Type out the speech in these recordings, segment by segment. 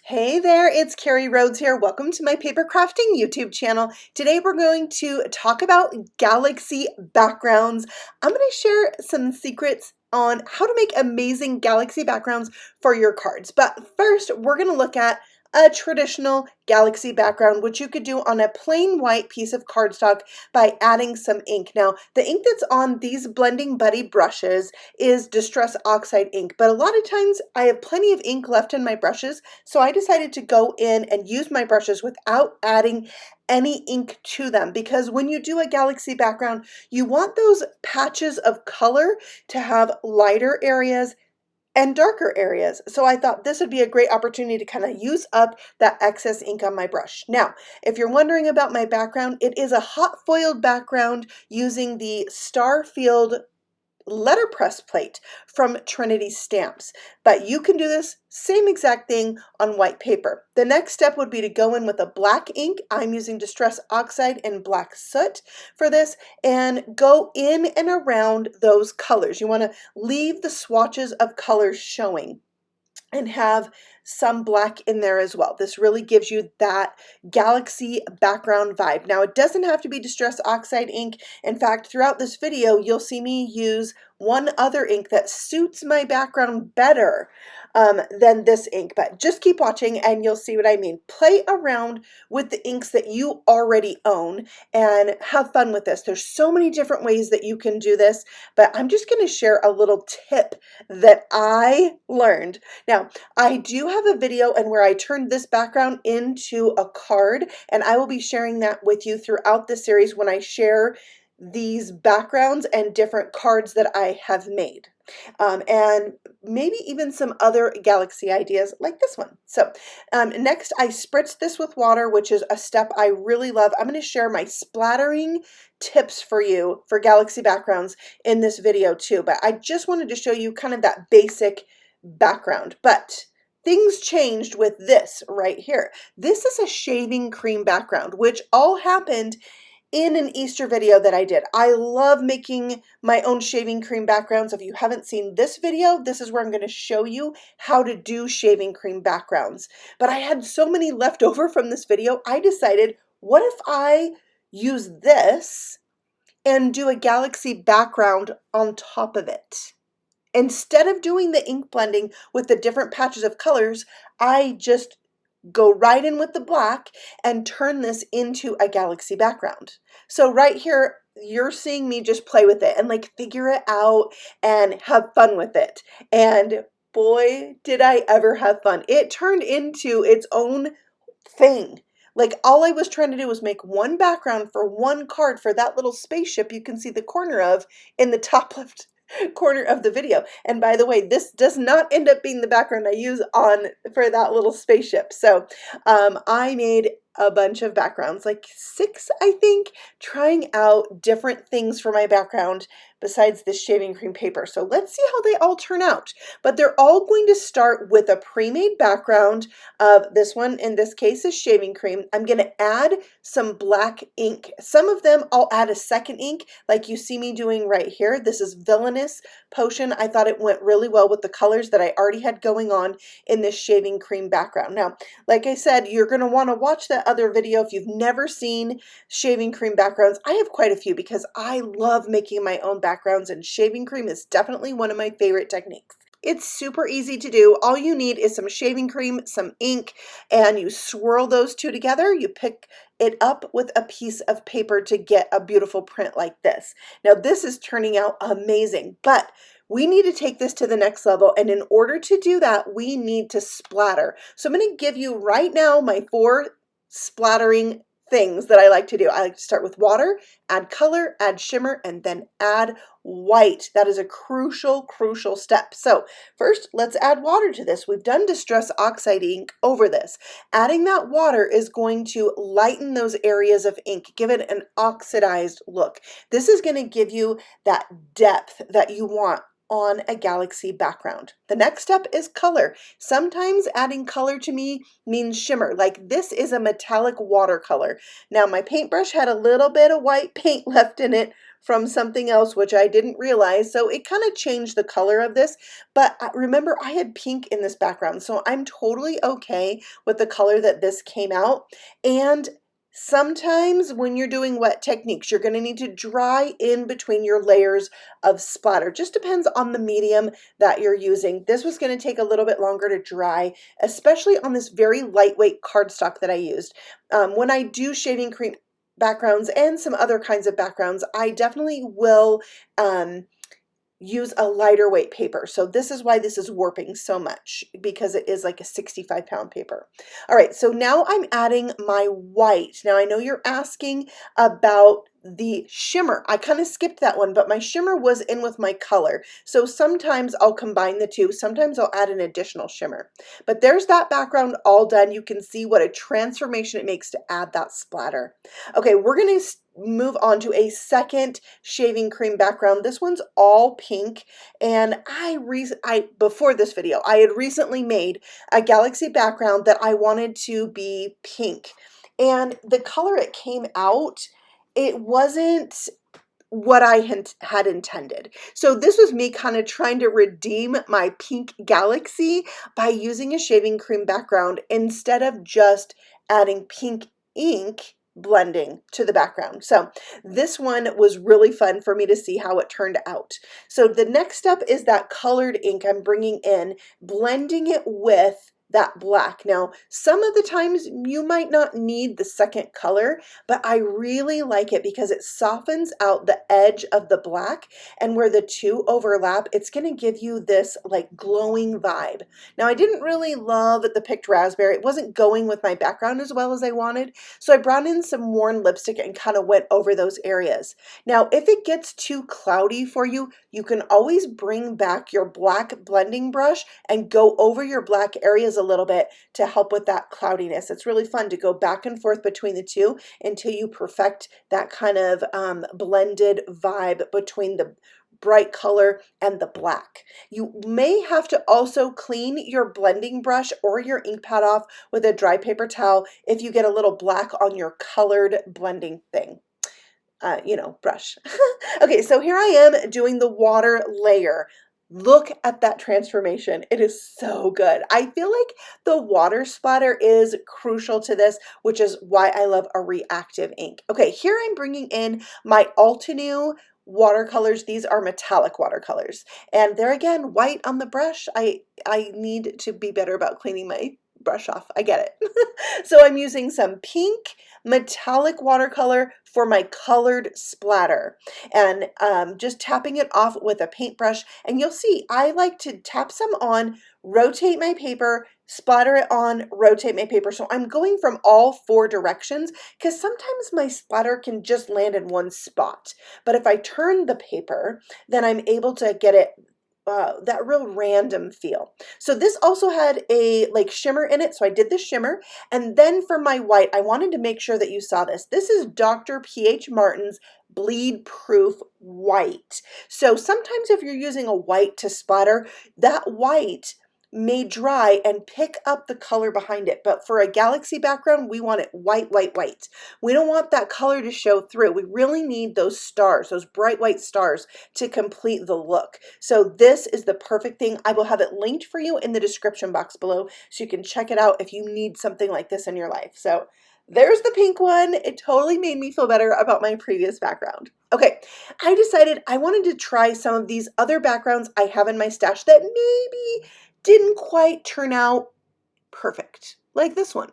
Hey there, it's Carrie Rhodes here. Welcome to my paper crafting YouTube channel. Today we're going to talk about galaxy backgrounds. I'm going to share some secrets on how to make amazing galaxy backgrounds for your cards. But first, we're going to look at a traditional galaxy background, which you could do on a plain white piece of cardstock by adding some ink. Now, the ink that's on these Blending Buddy brushes is Distress Oxide ink, but a lot of times I have plenty of ink left in my brushes, so I decided to go in and use my brushes without adding any ink to them, because when you do a galaxy background, you want those patches of color to have lighter areas and darker areas. So I thought this would be a great opportunity to kind of use up that excess ink on my brush. Now, if you're wondering about my background, it is a hot foiled background using the Starfield letterpress plate from Trinity Stamps, but you can do this same exact thing on white paper. The next step would be to go in with a black ink. I'm using Distress Oxide and Black Soot for this, and go in and around those colors. You want to leave the swatches of colors showing and have some black in there as well. This really gives you that galaxy background vibe. Now, it doesn't have to be Distress Oxide ink. In fact, throughout this video, you'll see me use one other ink that suits my background better than this ink, but just keep watching and you'll see what I mean. Play around with the inks that you already own and have fun with this. There's so many different ways that you can do this, but I'm just going to share a little tip that I learned. Now, I do have a video and where I turned this background into a card, and I will be sharing that with you throughout the series when I share these backgrounds and different cards that I have made. And maybe even some other galaxy ideas like this one. So next I spritz this with water, which is a step I really love. I'm going to share my splattering tips for you for galaxy backgrounds in this video too, but I just wanted to show you kind of that basic background. But things changed with this right here. This is a shaving cream background, which all happened in an Easter video that I did. I love making my own shaving cream backgrounds. If you haven't seen this video, this is where I'm going to show you how to do shaving cream backgrounds. But I had so many left over from this video, I decided, what if I use this and do a galaxy background on top of it? Instead of doing the ink blending with the different patches of colors, I just go right in with the black and turn this into a galaxy background. So right here, you're seeing me just play with it and like figure it out and have fun with it. And boy, did I ever have fun. It turned into its own thing. Like all I was trying to do was make one background for one card for that little spaceship you can see the corner of in the top left corner of the video. And by the way, this does not end up being the background I use on for that little spaceship. So I made a bunch of backgrounds, like 6, I think, trying out different things for my background besides this shaving cream paper. So let's see how they all turn out. But they're all going to start with a pre-made background of this one. In this case is shaving cream. I'm going to add some black ink. Some of them I'll add a second ink like you see me doing right here. This is Villainous Potion. I thought it went really well with the colors that I already had going on in this shaving cream background. Now, like I said, you're going to want to watch that other video if you've never seen shaving cream backgrounds. I have quite a few because I love making my own backgrounds, and shaving cream is definitely one of my favorite techniques. It's super easy to do. All you need is some shaving cream, some ink, and you swirl those two together. You pick it up with a piece of paper to get a beautiful print like this. Now this is turning out amazing, but we need to take this to the next level, and in order to do that, we need to splatter. So I'm going to give you right now my 4 splattering things that I like to do. I like to start with water, add color, add shimmer, and then add white. That is a crucial step. So first, let's add water to this. We've done Distress Oxide ink over this. Adding that water is going to lighten those areas of ink, give it an oxidized look. This is going to give you that depth that you want on a galaxy background. The next step is color. Sometimes adding color to me means shimmer, like this is a metallic watercolor. Now my paintbrush had a little bit of white paint left in it from something else, which I didn't realize, so it kind of changed the color of this, but remember I had pink in this background, so I'm totally okay with the color that this came out. And sometimes when you're doing wet techniques, you're going to need to dry in between your layers of splatter. Just depends on the medium that you're using. This was going to take a little bit longer to dry, especially on this very lightweight cardstock that I used. When I do shaving cream backgrounds and some other kinds of backgrounds, I definitely will use a lighter weight paper. So this is why this is warping so much, because it is like a 65-pound paper. All right, so now I'm adding my white. Now I know you're asking about the shimmer. I kind of skipped that one, but my shimmer was in with my color. So sometimes I'll combine the two. Sometimes I'll add an additional shimmer. But there's that background all done. You can see what a transformation it makes to add that splatter. Okay, we're going to move on to a second shaving cream background. This one's all pink, and before this video, I had recently made a galaxy background that I wanted to be pink, and the color it came out, it wasn't what I had intended. So this was me kind of trying to redeem my pink galaxy by using a shaving cream background instead of just adding pink ink blending to the background. So this one was really fun for me to see how it turned out. So the next step is that colored ink I'm bringing in, blending it with that black. Now, some of the times you might not need the second color, but I really like it because it softens out the edge of the black, and where the two overlap, it's going to give you this like glowing vibe. Now, I didn't really love the picked raspberry. It wasn't going with my background as well as I wanted, so I brought in some worn lipstick and kind of went over those areas. Now, if it gets too cloudy for you, you can always bring back your black blending brush and go over your black areas a little bit to help with that cloudiness. It's really fun to go back and forth between the two until you perfect that kind of blended vibe between the bright color and the black. You may have to also clean your blending brush or your ink pad off with a dry paper towel if you get a little black on your colored blending thing. Brush. Okay, so here I am doing the water layer. Look at that transformation. It is so good. I feel like the water splatter is crucial to this, which is why I love a reactive ink. Okay, here I'm bringing in my Altenew watercolors. These are metallic watercolors, and they're again white on the brush. I need to be better about cleaning my brush off. I get it. So I'm using some pink metallic watercolor for my colored splatter, and just tapping it off with a paintbrush. And you'll see I like to tap some on, rotate my paper, splatter it on, rotate my paper. So I'm going from all four directions because sometimes my splatter can just land in one spot. But if I turn the paper, then I'm able to get it that real random feel. So this also had a like shimmer in it, so I did the shimmer. And then for my white, I wanted to make sure that you saw this. This is Dr. P.H. Martin's bleed proof white. So sometimes if you're using a white to splatter, that white may dry and pick up the color behind it. But for a galaxy background, we want it white, white, white. We don't want that color to show through. We really need those stars, those bright white stars, to complete the look. So this is the perfect thing. I will have it linked for you in the description box below so you can check it out if you need something like this in your life. So there's the pink one. It totally made me feel better about my previous background. Okay, I decided I wanted to try some of these other backgrounds I have in my stash that maybe didn't quite turn out perfect. Like this one.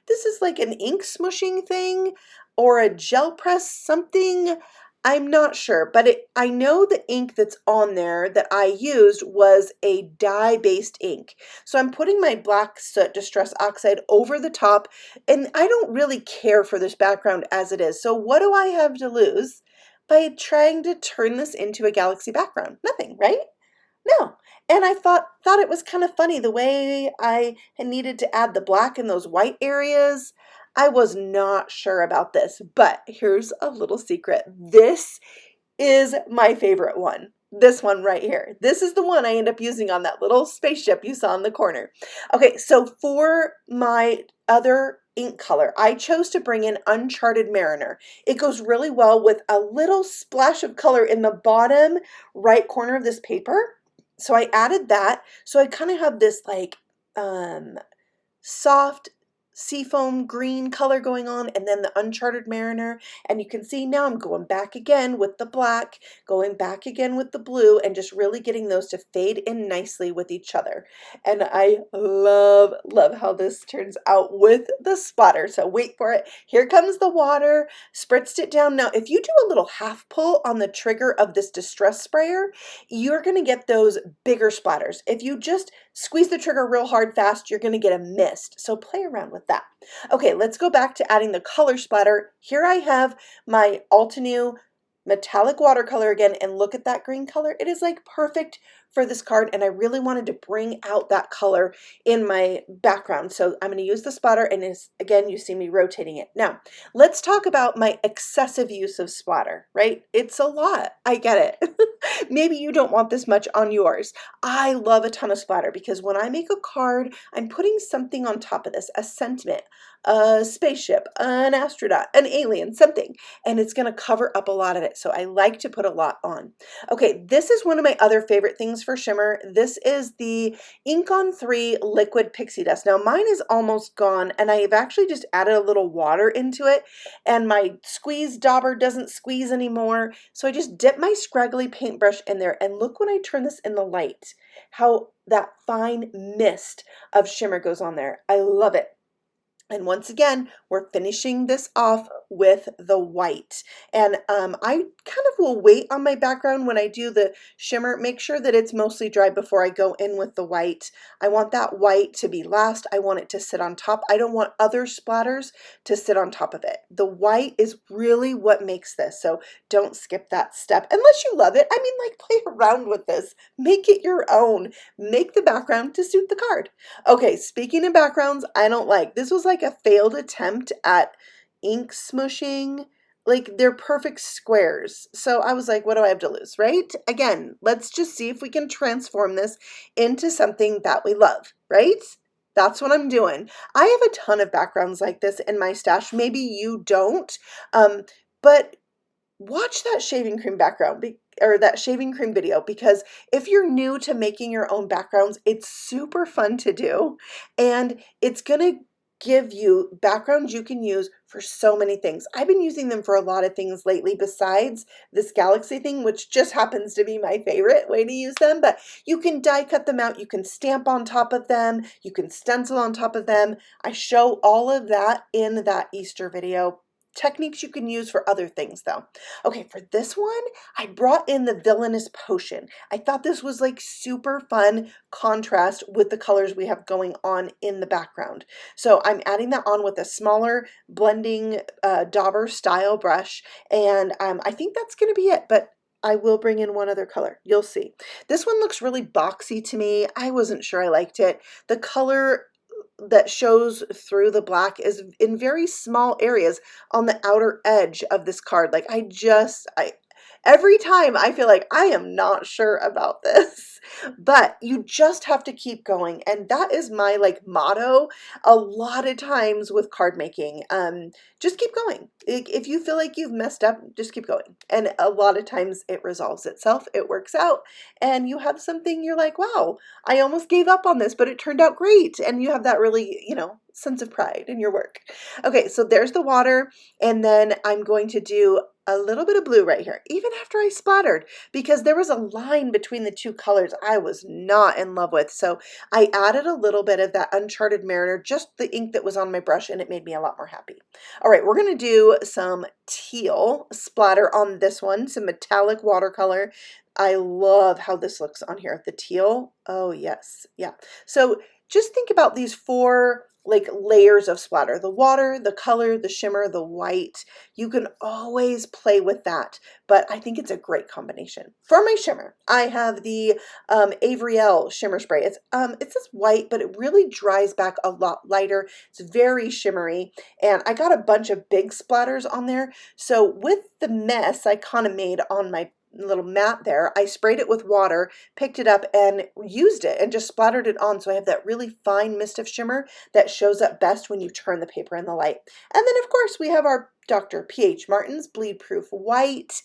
This is like an ink smushing thing or a gel press something. I'm not sure, but I know the ink that's on there that I used was a dye-based ink. So I'm putting my black soot distress oxide over the top, and I don't really care for this background as it is. So what do I have to lose by trying to turn this into a galaxy background? Nothing, right? No. And I thought it was kind of funny the way I had needed to add the black in those white areas. I was not sure about this, but here's a little secret. This is my favorite one. This one right here. This is the one I end up using on that little spaceship you saw in the corner. Okay, so for my other ink color, I chose to bring in Uncharted Mariner. It goes really well with a little splash of color in the bottom right corner of this paper. So I added that. So I kind of have this like soft seafoam green color going on, and then the Uncharted Mariner. And you can see now I'm going back again with the black, going back again with the blue, and just really getting those to fade in nicely with each other. And I love, love how this turns out with the splatter. So wait for it. Here comes the water, spritzed it down. Now, if you do a little half pull on the trigger of this distress sprayer, you're going to get those bigger splatters. If you just squeeze the trigger real hard fast, you're going to get a mist. So play around with that. Okay, let's go back to adding the color splatter. Here I have my Altenew metallic watercolor again, and look at that green color. It is like perfect for this card, and I really wanted to bring out that color in my background. So I'm going to use the splatter, and again, you see me rotating it. Now, let's talk about my excessive use of splatter, right? It's a lot. I get it. Maybe you don't want this much on yours. I love a ton of splatter because when I make a card, I'm putting something on top of this, a sentiment, a spaceship, an astronaut, an alien, something, and it's going to cover up a lot of it. So I like to put a lot on. Okay, this is one of my other favorite things for shimmer. This is the Ink on 3 Liquid Pixie Dust. Now mine is almost gone, and I've actually just added a little water into it, and my squeeze dauber doesn't squeeze anymore. So I just dip my scraggly paintbrush in there, and look when I turn this in the light, how that fine mist of shimmer goes on there. I love it. And once again, we're finishing this off with the white. And I kind of will wait on my background when I do the shimmer. Make sure that it's mostly dry before I go in with the white. I want that white to be last. I want it to sit on top. I don't want other splatters to sit on top of it. The white is really what makes this. So don't skip that step unless you love it. I mean, like, play around with this. Make it your own. Make the background to suit the card. Okay, speaking of backgrounds, I don't like. This was like a failed attempt at ink smushing. Like, they're perfect squares. So I was like, what do I have to lose, right? Again, let's just see if we can transform this into something that we love, right? That's what I'm doing. I have a ton of backgrounds like this in my stash. Maybe you don't, but watch that shaving cream background or that shaving cream video, because if you're new to making your own backgrounds, it's super fun to do, and it's gonna give you backgrounds you can use for so many things. I've been using them for a lot of things lately besides this galaxy thing, which just happens to be my favorite way to use them, but you can die cut them out, you can stamp on top of them, you can stencil on top of them. I show all of that in that Easter video. Techniques you can use for other things though. Okay, for this one, I brought in the Villainous potion. I thought this was like super fun contrast with the colors we have going on in the background. So I'm adding that on with a smaller blending dauber style brush, and I think that's going to be it, but I will bring in one other color. You'll see. This one looks really boxy to me. I wasn't sure I liked it. The color that shows through the black is in very small areas on the outer edge of this card. Like, every time I feel like I am not sure about this, but you just have to keep going. And that is my like motto a lot of times with card making. Just keep going. If you feel like you've messed up, just keep going. And a lot of times it resolves itself. It works out, and you have something you're like, wow, I almost gave up on this, but it turned out great. And you have that really, sense of pride in your work. Okay, so there's the water, and then I'm going to do a little bit of blue right here, even after I splattered, because there was a line between the two colors I was not in love with. So I added a little bit of that Uncharted Mariner, just the ink that was on my brush, and it made me a lot more happy. All right, we're going to do some teal splatter on this one, some metallic watercolor. I love how this looks on here. The teal, oh yes, yeah. So just think about these four like layers of splatter: the water, the color, the shimmer, the white. You can always play with that, but I think it's a great combination. For my shimmer, I have the Avriel shimmer spray. It's this white, but it really dries back a lot lighter. It's very shimmery, and I got a bunch of big splatters on there. So with the mess I kind of made on my little mat there, I sprayed it with water, picked it up and used it and just splattered it on. So I have that really fine mist of shimmer that shows up best when you turn the paper in the light. And then of course we have our Dr. P.H. Martin's Bleed Proof White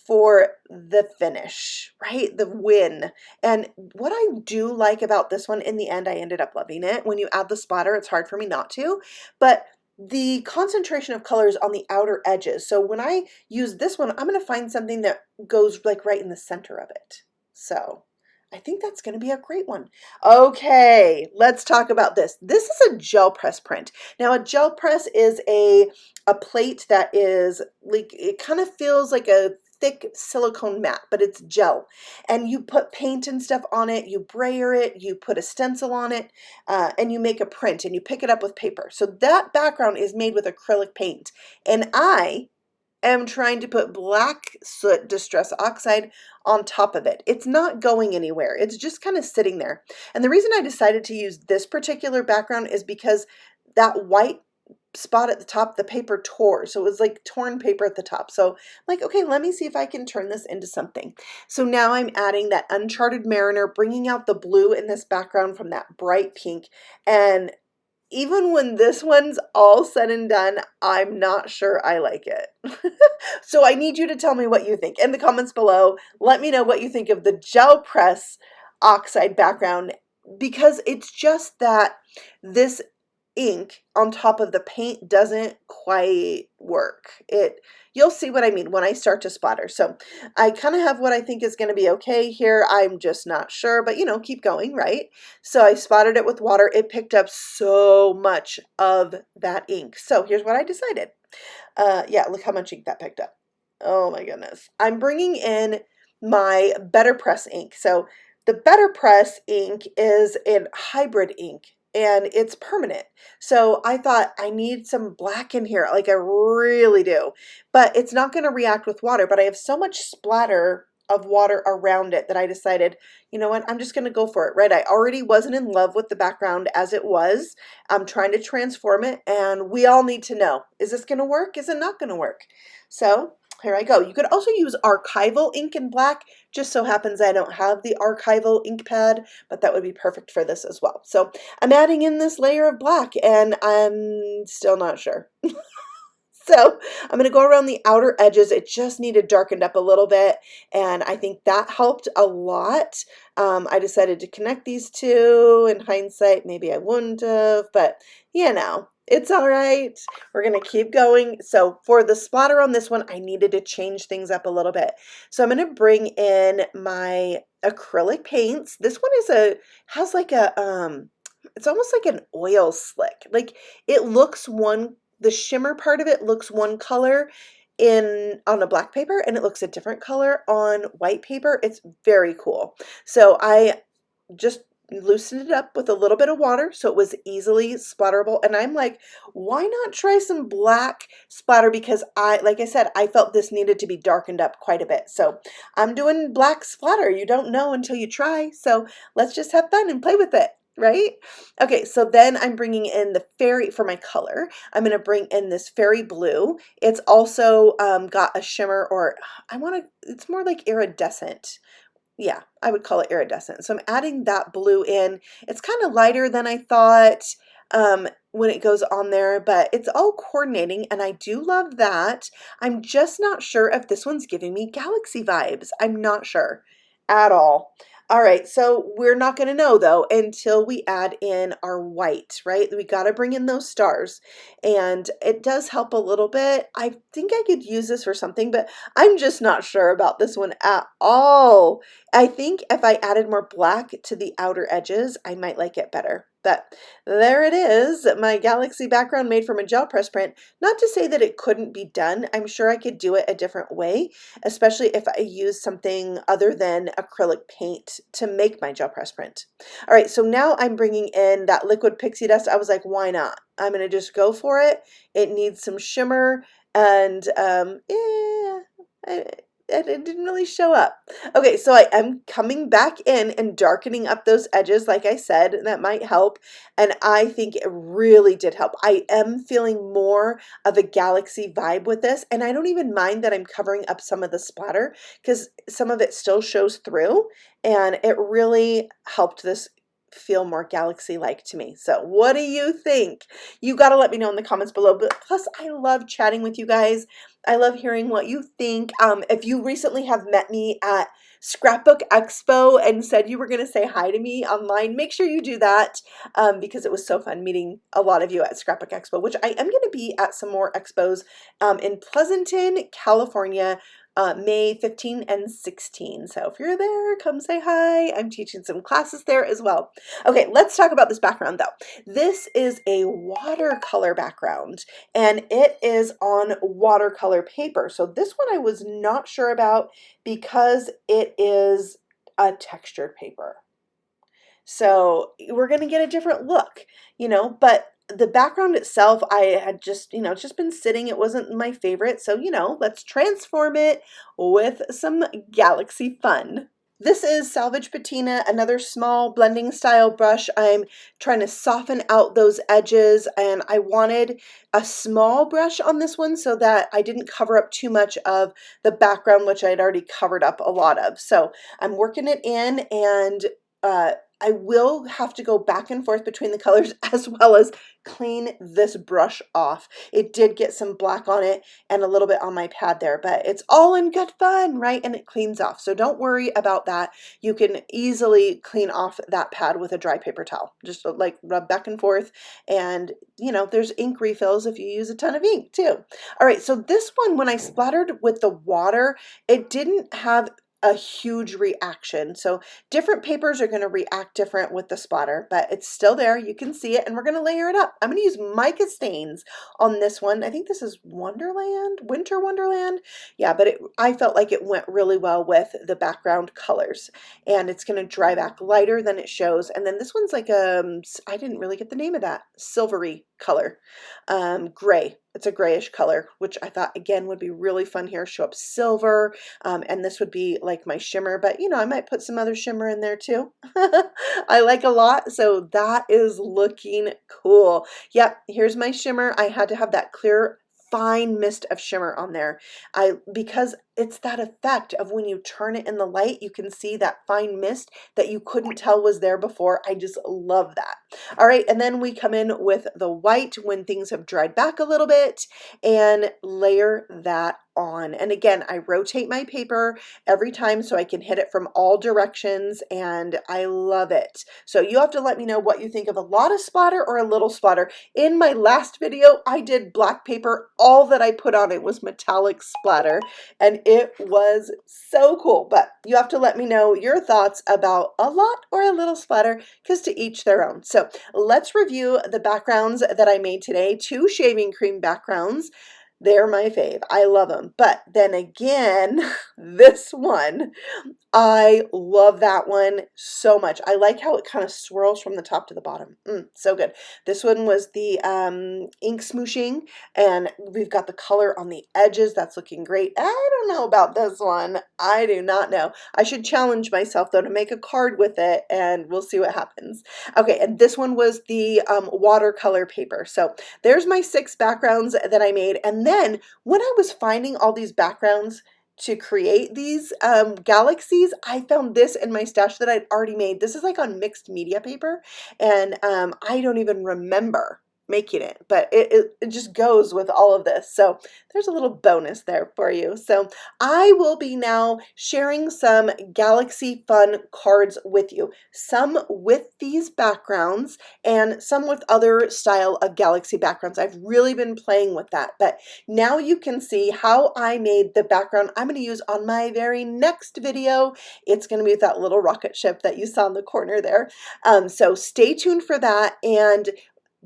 for the finish, right? The win. And what I do like about this one, in the end, I ended up loving it. When you add the splatter, it's hard for me not to, but the concentration of colors on the outer edges. So when I use this one, I'm going to find something that goes like right in the center of it. So I think that's going to be a great one. Okay, let's talk about this. This is a gel press print. Now a gel press is a plate that is like, it kind of feels like a thick silicone mat, but it's gel. And you put paint and stuff on it, you brayer it, you put a stencil on it, and you make a print and you pick it up with paper. So that background is made with acrylic paint. And I am trying to put black soot distress oxide on top of it. It's not going anywhere. It's just kind of sitting there. And the reason I decided to use this particular background is because that white spot at the top, the paper tore. So it was like torn paper at the top. So I'm like, okay, let me see if I can turn this into something. So now I'm adding that Uncharted Mariner, bringing out the blue in this background from that bright pink. And even when this one's all said and done, I'm not sure I like it. So I need you to tell me what you think in the comments below. Let me know what you think of the gel press oxide background, because it's just that this ink on top of the paint doesn't quite work. You'll see what I mean when I start to splatter. So I kind of have what I think is going to be okay here. I'm just not sure, but you know, keep going, right? So I splattered it with water. It picked up so much of that ink. So here's what I decided. Yeah, look how much ink that picked up. Oh my goodness. I'm bringing in my Letterpress ink. So the Letterpress ink is a hybrid ink, and it's permanent. So I thought I need some black in here, like I really do, but it's not going to react with water, but I have so much splatter of water around it that I decided, you know what, I'm just going to go for it, right? I already wasn't in love with the background as it was. I'm trying to transform it, and we all need to know, is this going to work? Is it not going to work? So here I go. You could also use archival ink in black. Just so happens I don't have the archival ink pad, but that would be perfect for this as well. So I'm adding in this layer of black, and I'm still not sure. So I'm going to go around the outer edges. It just needed darkened up a little bit, and I think that helped a lot. I decided to connect these two. In hindsight, maybe I wouldn't have, but you know, it's all right. We're going to keep going. So for the splatter on this one, I needed to change things up a little bit. So I'm going to bring in my acrylic paints. This one has like a, it's almost like an oil slick. Like it looks the shimmer part of it looks one color on a black paper, and it looks a different color on white paper. It's very cool. So I just loosened it up with a little bit of water so it was easily splatterable. And I'm like, why not try some black splatter? Because like I said, I felt this needed to be darkened up quite a bit. So I'm doing black splatter. You don't know until you try. So let's just have fun and play with it. Right? Okay, so then I'm bringing in the fairy for my color. I'm going to bring in this fairy blue. It's also got a shimmer, or it's more like iridescent. Yeah, I would call it iridescent. So I'm adding that blue in. It's kind of lighter than I thought when it goes on there, but it's all coordinating, and I do love that. I'm just not sure if this one's giving me galaxy vibes. I'm not sure at all. All right, so we're not going to know though until we add in our white, right? We got to bring in those stars, and it does help a little bit. I think I could use this for something, but I'm just not sure about this one at all. I think if I added more black to the outer edges, I might like it better. But there it is, my galaxy background made from a gel press print. Not to say that it couldn't be done. I'm sure I could do it a different way, especially if I use something other than acrylic paint to make my gel press print. All right, so now I'm bringing in that liquid pixie dust. I was like, why not? I'm going to just go for it. It needs some shimmer, and it didn't really show up. Okay, so I am coming back in and darkening up those edges, like I said, that might help. And I think it really did help. I am feeling more of a galaxy vibe with this. And I don't even mind that I'm covering up some of the splatter because some of it still shows through. And it really helped this feel more galaxy-like to me. So what do you think? You got to let me know in the comments below. But plus, I love chatting with you guys. I love hearing what you think. If you recently have met me at Scrapbook Expo and said you were going to say hi to me online, make sure you do that because it was so fun meeting a lot of you at Scrapbook Expo, which I am going to be at some more expos in Pleasanton, California, May 15 and 16. So if you're there, come say hi. I'm teaching some classes there as well. Okay, let's talk about this background though. This is a watercolor background and it is on watercolor paper. So this one I was not sure about because it is a textured paper. So we're going to get a different look, but the background itself, I had just, it's just been sitting. It wasn't my favorite. So, let's transform it with some galaxy fun. This is Salvaged Patina, another small blending style brush. I'm trying to soften out those edges and I wanted a small brush on this one so that I didn't cover up too much of the background, which I'd already covered up a lot of. So I'm working it in and I will have to go back and forth between the colors as well as clean this brush off. It did get some black on it and a little bit on my pad there, but it's all in good fun, right? And it cleans off. So don't worry about that. You can easily clean off that pad with a dry paper towel. Just like rub back and forth and there's ink refills if you use a ton of ink too. All right, so this one, when I splattered with the water, it didn't have a huge reaction. So different papers are going to react different with the splatter, but it's still there. You can see it and we're going to layer it up. I'm going to use mica stains on this one. I think this is Winter Wonderland. Yeah, but I felt like it went really well with the background colors and it's going to dry back lighter than it shows. And then this one's like I didn't really get the name of that, silvery color, gray. It's a grayish color, which I thought again would be really fun here. Show up silver, and this would be like my shimmer, but I might put some other shimmer in there too. I like a lot, so that is looking cool. Yep, here's my shimmer. I had to have that clear fine mist of shimmer on there. Because it's that effect of when you turn it in the light, you can see that fine mist that you couldn't tell was there before. I just love that. All right, and then we come in with the white when things have dried back a little bit and layer that on. And again, I rotate my paper every time so I can hit it from all directions and I love it. So you have to let me know what you think of a lot of splatter or a little splatter. In my last video, I did black paper. All that I put on it was metallic splatter and it was so cool. But you have to let me know your thoughts about a lot or a little splatter because to each their own. So let's review the backgrounds that I made today. 2 shaving cream backgrounds. They're my fave. I love them. But then again, this one, I love that one so much. I like how it kind of swirls from the top to the bottom. So good. This one was the ink smooshing, and we've got the color on the edges. That's looking great. I don't know about this one. I do not know. I should challenge myself, though, to make a card with it, and we'll see what happens. Okay, and this one was the watercolor paper. So there's my 6 backgrounds that I made, and then when I was finding all these backgrounds to create these galaxies, I found this in my stash that I'd already made. This is like on mixed media paper, and I don't even remember making it, but it just goes with all of this. So there's a little bonus there for you. So I will be now sharing some galaxy fun cards with you, some with these backgrounds and some with other style of galaxy backgrounds. I've really been playing with that, but now you can see how I made the background I'm going to use on my very next video. It's going to be with that little rocket ship that you saw in the corner there. So stay tuned for that and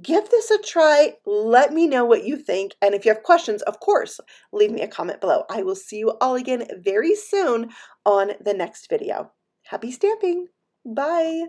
give this a try. Let me know what you think. And if you have questions, of course, leave me a comment below. I will see you all again very soon on the next video. Happy stamping. Bye.